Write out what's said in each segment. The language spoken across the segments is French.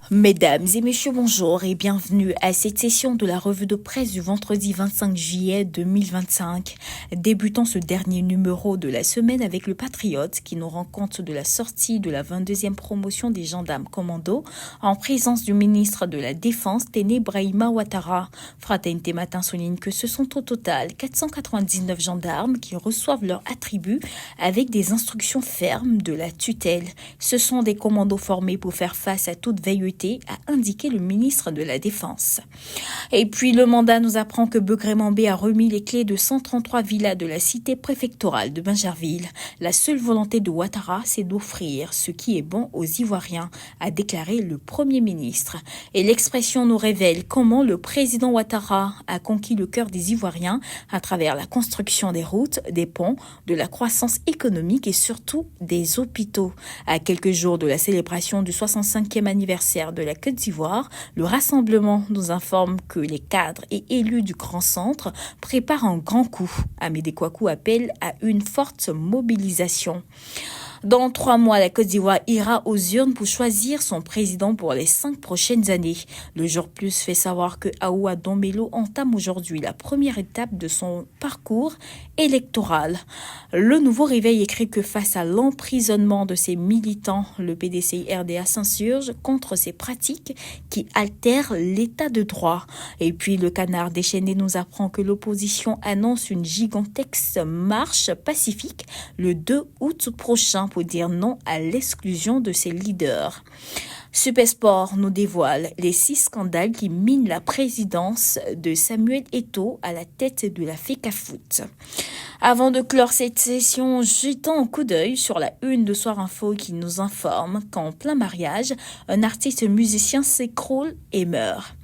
Mesdames et messieurs, bonjour et bienvenue à cette session de la revue de presse du vendredi 25 juillet 2025. Débutons ce dernier numéro de la semaine avec le Patriote qui nous rend compte de la sortie de la 22e promotion des gendarmes commandos en présence du ministre de la Défense Téné Brahima Ouattara. Fraternité Matin souligne que ce sont au total 499 gendarmes qui reçoivent leur attribut avec des instructions fermes de la tutelle. Ce sont des commandos formés pour faire face à toute velléité, a indiqué le ministre de la Défense. Et puis le mandat nous apprend que Begré-Mambé a remis les clés de 133 villas de la cité préfectorale de Bingerville. La seule volonté de Ouattara, c'est d'offrir ce qui est bon aux Ivoiriens, a déclaré le Premier ministre. Et l'expression nous révèle comment le président Ouattara a conquis le cœur des Ivoiriens à travers la construction des routes, des ponts, de la croissance économique et surtout des hôpitaux. À quelques jours de la célébration du 65e anniversaire de la Côte d'Ivoire, le rassemblement nous informe que les cadres et élus du Grand Centre préparent un grand coup. Amédée Kouakou appelle à une forte mobilisation. Dans 3 mois, la Côte d'Ivoire ira aux urnes pour choisir son président pour les 5 prochaines années. Le Jour Plus fait savoir que Aoua Dombello entame aujourd'hui la première étape de son parcours électoral. Le Nouveau Réveil écrit que face à l'emprisonnement de ses militants, le PDCI-RDA s'insurge contre ces pratiques qui altèrent l'état de droit. Et puis le Canard déchaîné nous apprend que l'opposition annonce une gigantesque marche pacifique le 2 août prochain pour dire non à l'exclusion de ses leaders. Supersport nous dévoile les 6 scandales qui minent la présidence de Samuel Eto'o à la tête de la FECAFOOT. Avant de clore cette session, jetons un coup d'œil sur la une de Soir Info qui nous informe qu'en plein mariage, un artiste musicien s'écroule et meurt.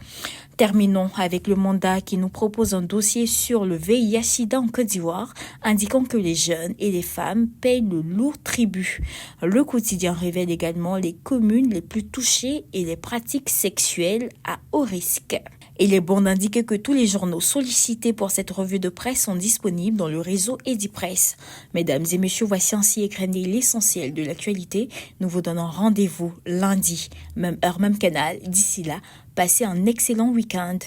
Terminons avec le mandat qui nous propose un dossier sur le VIH-Sida en Côte d'Ivoire, indiquant que les jeunes et les femmes payent le lourd tribut. Le quotidien révèle également les communes les plus touchées et les pratiques sexuelles à haut risque. Il est bon d'indiquer que tous les journaux sollicités pour cette revue de presse sont disponibles dans le réseau Edipresse. Mesdames et messieurs, voici ainsi écrasé l'essentiel de l'actualité. Nous vous donnons rendez-vous lundi, même heure, même canal. D'ici là, passez un excellent week-end.